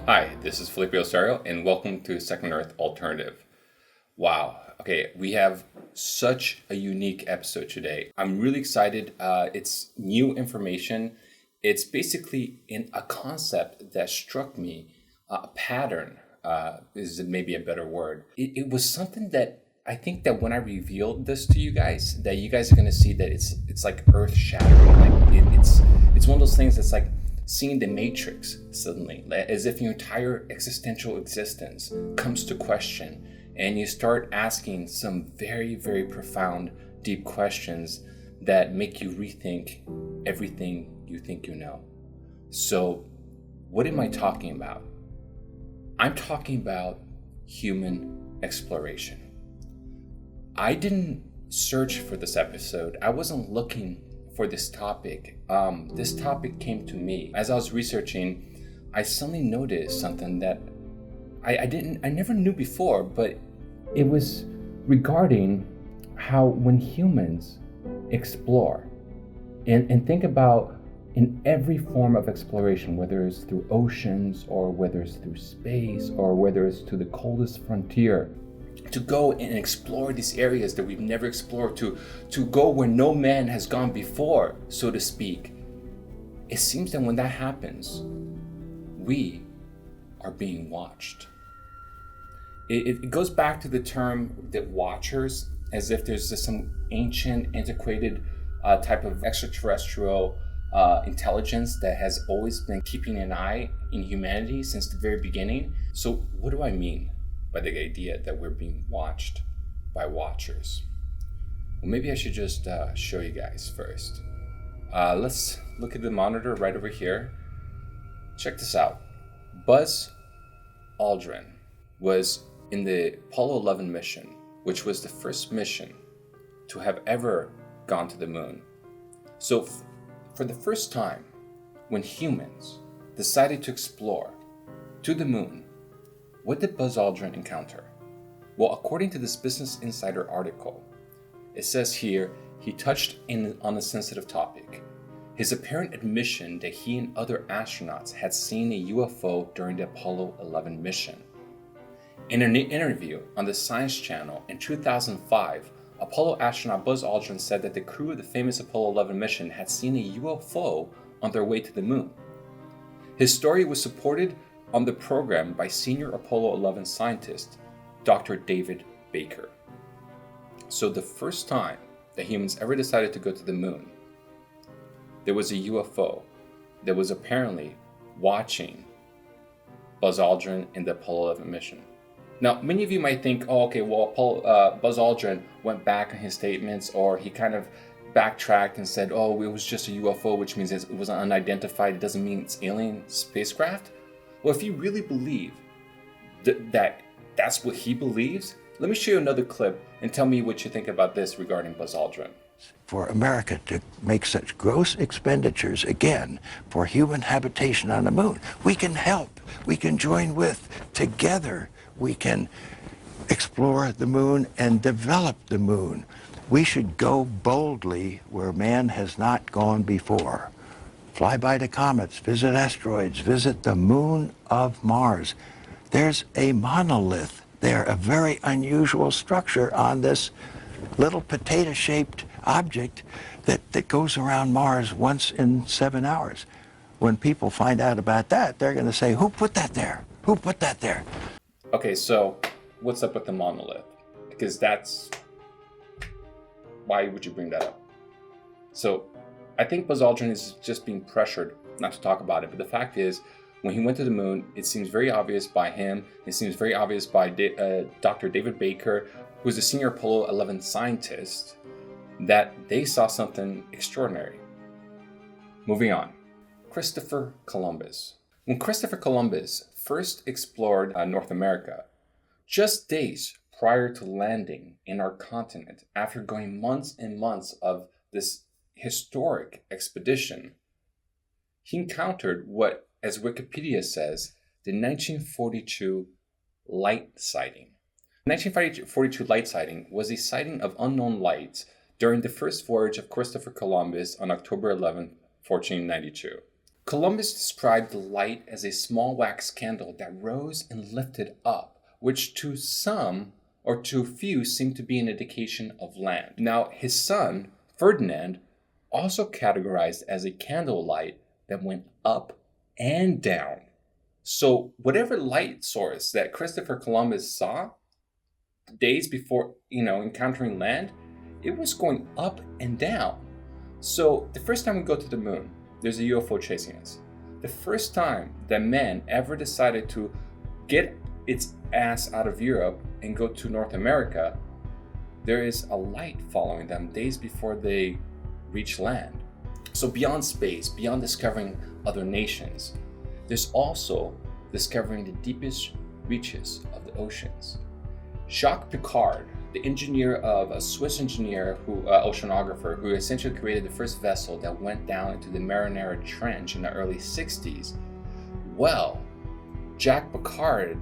Hi, this is Felipe Osario, and welcome to Second Earth Alternative. Wow, okay, we have such a unique episode today. I'm really excited. It's new information. It's basically in a concept that struck me, a pattern is maybe a better word. It was something that I think that when I revealed this to you guys, that you guys are gonna see that it's like earth shattering. Like it's one of those things that's like seeing the Matrix suddenly, as if your entire existential existence comes to question, and you start asking some very, very profound, deep questions that make you rethink everything you think you know. So, what am I talking about? I'm talking about human exploration. I didn't search for this episode. I wasn't looking for this topic. This topic came to me. As I was researching, I suddenly noticed something that I never knew before, but it was regarding how when humans explore and think about in every form of exploration, whether it's through oceans or whether it's through space or whether it's to the coldest frontier, to go and explore these areas that we've never explored, to go where no man has gone before, so to speak. It seems that when that happens, we are being watched. It goes back to the term that watchers, as if there's just some ancient, antiquated type of extraterrestrial intelligence that has always been keeping an eye in humanity since the very beginning. So what do I mean by the idea that we're being watched by watchers? Well, maybe I should just show you guys first. Let's look at the monitor right over here. Check this out. Buzz Aldrin was in the Apollo 11 mission, which was the first mission to have ever gone to the moon. So for the first time, when humans decided to explore to the moon, what did Buzz Aldrin encounter? Well, according to this Business Insider article, it says here he touched on a sensitive topic. His apparent admission that he and other astronauts had seen a UFO during the Apollo 11 mission. In an interview on the Science Channel in 2005, Apollo astronaut Buzz Aldrin said that the crew of the famous Apollo 11 mission had seen a UFO on their way to the moon. His story was supported on the program by senior Apollo 11 scientist, Dr. David Baker. So the first time that humans ever decided to go to the moon, there was a UFO that was apparently watching Buzz Aldrin in the Apollo 11 mission. Now, many of you might think, Buzz Aldrin went back on his statements, or he kind of backtracked and said, it was just a UFO, which means it was unidentified. It doesn't mean it's alien spacecraft. Well, if you really believe that's what he believes, let me show you another clip and tell me what you think about this regarding Buzz Aldrin. For America to make such gross expenditures again for human habitation on the moon, we can help, we can join with, together we can explore the moon and develop the moon. We should go boldly where man has not gone before. Fly by the comets, visit asteroids, visit the moon of Mars. There's a monolith there, a very unusual structure on this little potato-shaped object that goes around Mars once in 7 hours. When people find out about that, they're going to say, who put that there? Who put that there? Okay, so what's up with the monolith? Because why would you bring that up? So I think Buzz Aldrin is just being pressured not to talk about it, but the fact is, when he went to the moon, it seems very obvious by him, it seems very obvious by Dr. David Baker, who is a senior Apollo 11 scientist, that they saw something extraordinary. Moving on. Christopher Columbus. When Christopher Columbus first explored North America, just days prior to landing in our continent, after going months and months of this historic expedition, he encountered what, as Wikipedia says, the 1942 light sighting. The 1942 light sighting was a sighting of unknown lights during the first voyage of Christopher Columbus on October 11, 1492. Columbus described the light as a small wax candle that rose and lifted up, which to some or to few seemed to be an indication of land. Now, his son, Ferdinand, also categorized as a candle light that went up and down. So whatever light source that Christopher Columbus saw days before, encountering land, it was going up and down. So the first time we go to the moon, there's a UFO chasing us. The first time that man ever decided to get its ass out of Europe and go to North America, there is a light following them days before they reach land. So beyond space, beyond discovering other nations, there's also discovering the deepest reaches of the oceans. Jacques Picard, the a Swiss engineer, oceanographer, who essentially created the first vessel that went down into the Mariana Trench in the early 60s, well, Jacques Picard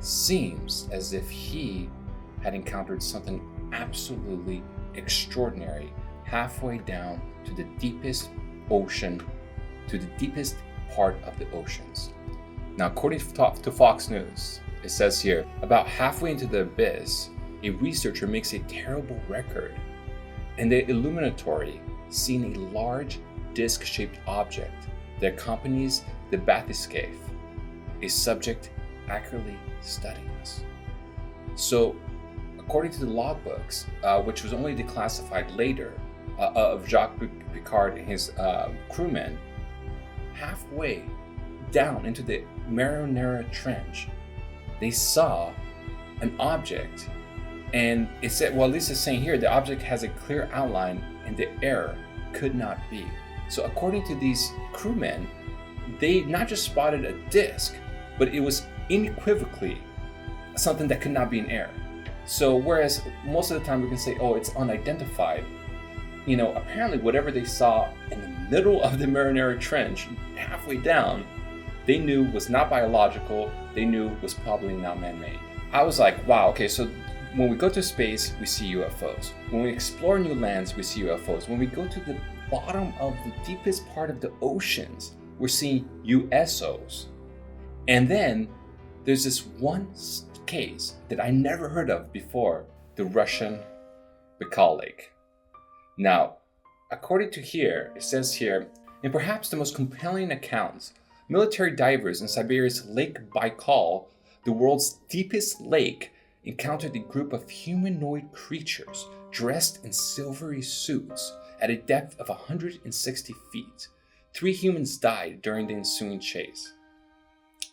seems as if he had encountered something absolutely extraordinary halfway down to the deepest ocean, to the deepest part of the oceans. Now, according to Fox News, it says here, about halfway into the abyss, a researcher makes a terrible record in the illuminatory, seeing a large disc-shaped object that accompanies the bathyscaphe, a subject accurately studying us. So, according to the logbooks, which was only declassified later, of Jacques Picard and his crewmen, halfway down into the Mariana Trench, they saw an object, and it said, well, at least it's saying here, the object has a clear outline and the error could not be. So according to these crewmen, they not just spotted a disc, but it was unequivocally something that could not be an error. So whereas most of the time we can say, oh, it's unidentified, apparently whatever they saw in the middle of the Mariana Trench, halfway down, they knew was not biological, they knew was probably not man-made. I was like, wow, okay, so when we go to space, we see UFOs. When we explore new lands, we see UFOs. When we go to the bottom of the deepest part of the oceans, we're seeing USOs. And then there's this one case that I never heard of before, the Russian Baikal Lake. Now, according to here, it says here, in perhaps the most compelling accounts, military divers in Siberia's Lake Baikal, the world's deepest lake, encountered a group of humanoid creatures dressed in silvery suits at a depth of 160 feet. 3 humans died during the ensuing chase.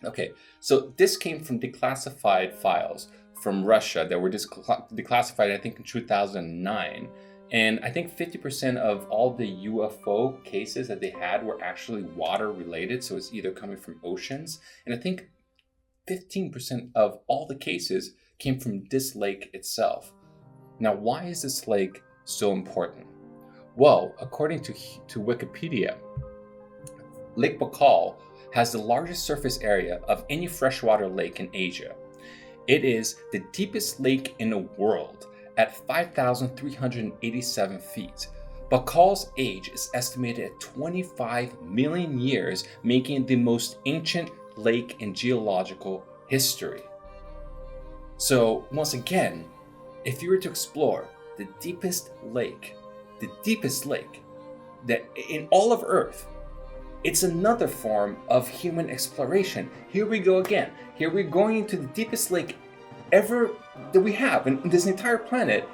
Okay, so this came from declassified files from Russia that were declassified, I think, in 2009. And I think 50% of all the UFO cases that they had were actually water related. So it's either coming from oceans. And I think 15% of all the cases came from this lake itself. Now, why is this lake so important? Well, according to Wikipedia, Lake Baikal has the largest surface area of any freshwater lake in Asia. It is the deepest lake in the world at 5,387 feet. Baikal's age is estimated at 25 million years, making it the most ancient lake in geological history. So once again, if you were to explore the deepest lake that in all of Earth, it's another form of human exploration. Here we go again. Here we're going into the deepest lake ever that we have in this entire planet.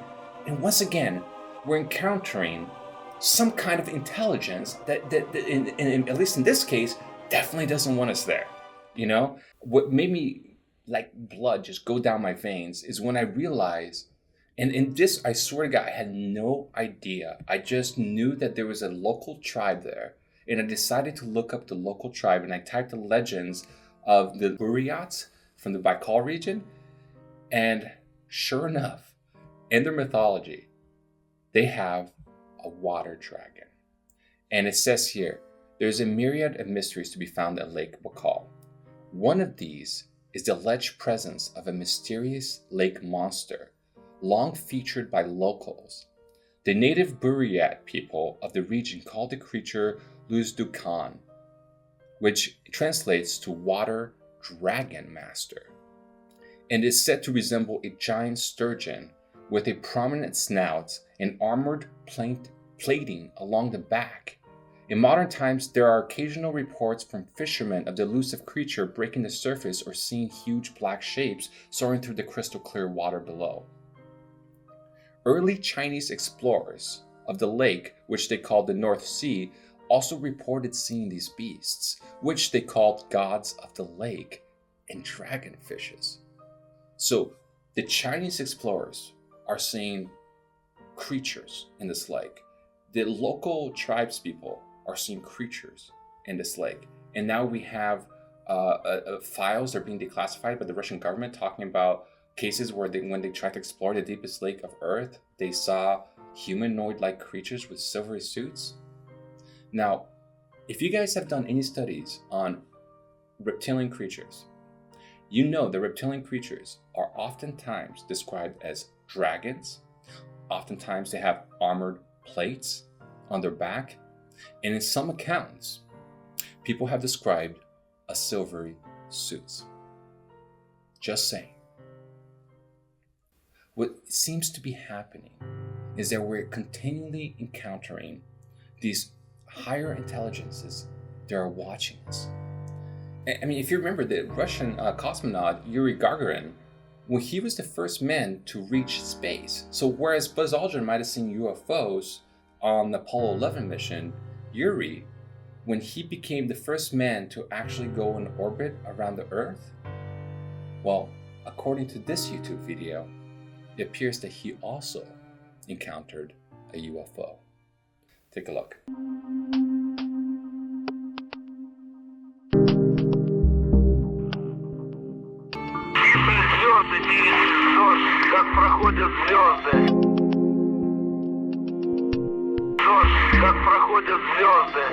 And once again, we're encountering some kind of intelligence that at least in this case, definitely doesn't want us there. What made me like blood just go down my veins is when I realized, and in this, I swear to God, I had no idea. I just knew that there was a local tribe there. And I decided to look up the local tribe, and I typed the legends of the Buryats from the Baikal region. And sure enough, in their mythology, they have a water dragon. And it says here, there's a myriad of mysteries to be found at Lake Baikal. One of these is the alleged presence of a mysterious lake monster, long featured by locals. The native Buryat people of the region called the creature Luzdukan. which translates to water dragon master, and is said to resemble a giant sturgeon with a prominent snout and armored plating along the back. In modern times, there are occasional reports from fishermen of the elusive creature breaking the surface or seeing huge black shapes soaring through the crystal clear water below. Early Chinese explorers of the lake, which they called the North Sea, also reported seeing these beasts, which they called gods of the lake and dragonfishes. So the Chinese explorers are seeing creatures in this lake. The local tribes people are seeing creatures in this lake. And now we have files that are being declassified by the Russian government talking about cases where when they tried to explore the deepest lake of Earth, they saw humanoid-like creatures with silvery suits. Now, if you guys have done any studies on reptilian creatures, you know that reptilian creatures are oftentimes described as dragons. Oftentimes they have armored plates on their back. And in some accounts, people have described a silvery suits. Just saying. What seems to be happening is that we're continually encountering these higher intelligences that are watching us. I mean, if you remember the Russian cosmonaut Yuri Gagarin, well, he was the first man to reach space. So whereas Buzz Aldrin might have seen UFOs on the Apollo 11 mission, Yuri, when he became the first man to actually go in orbit around the Earth, well, according to this YouTube video, it appears that he also encountered a UFO. Take a look. Как проходят звезды. Как проходят звезды.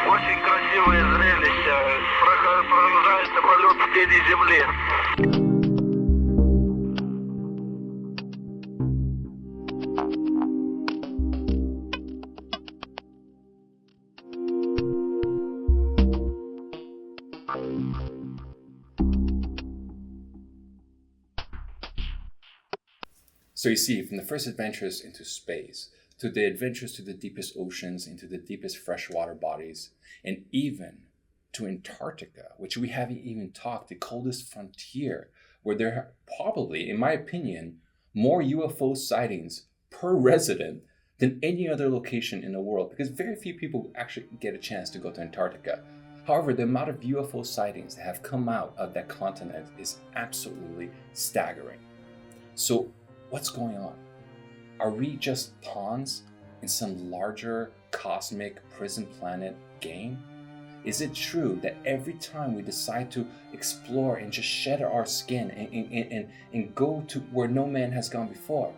Очень красивое зрелище. Продолжается полет в тени Земли. So you see, from the first adventures into space, to the adventures to the deepest oceans, into the deepest freshwater bodies, and even to Antarctica, which we haven't even talked, the coldest frontier, where there are probably, in my opinion, more UFO sightings per resident than any other location in the world, because very few people actually get a chance to go to Antarctica. However, the amount of UFO sightings that have come out of that continent is absolutely staggering. So, what's going on? Are we just pawns in some larger cosmic prison planet game? Is it true that every time we decide to explore and just shed our skin and go to where no man has gone before,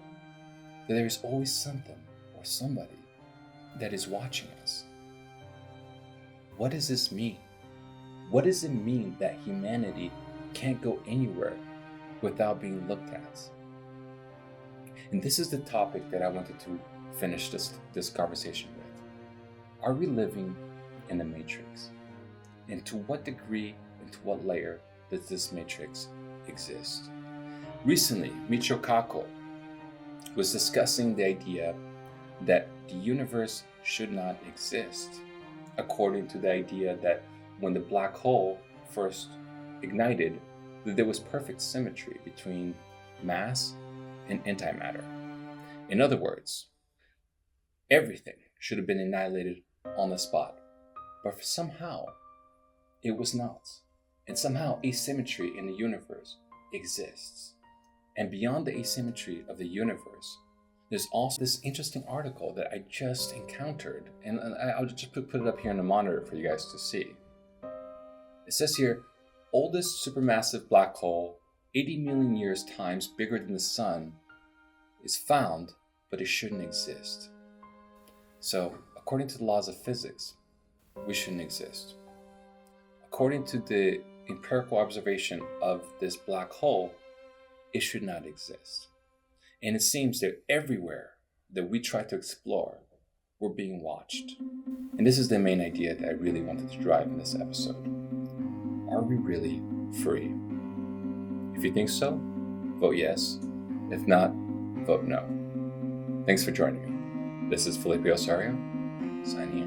that there's always something or somebody that is watching us? What does this mean? What does it mean that humanity can't go anywhere without being looked at? And this is the topic that I wanted to finish this conversation with. Are we living in the Matrix? And to what degree and to what layer does this Matrix exist? Recently, Michio Kaku was discussing the idea that the universe should not exist, according to the idea that when the black hole first ignited, that there was perfect symmetry between mass and antimatter. In other words, everything should have been annihilated on the spot, but somehow it was not. And somehow asymmetry in the universe exists. And beyond the asymmetry of the universe, there's also this interesting article that I just encountered, and I'll just put it up here on the monitor for you guys to see. It says here, oldest supermassive black hole, 80 million years times bigger than the sun, is found, but it shouldn't exist. So, according to the laws of physics, we shouldn't exist. According to the empirical observation of this black hole, it should not exist. And it seems that everywhere that we try to explore, we're being watched. And this is the main idea that I really wanted to drive in this episode. Are we really free? If you think so, vote yes. If not, vote no. Thanks for joining me. This is Felipe Osorio, signing in.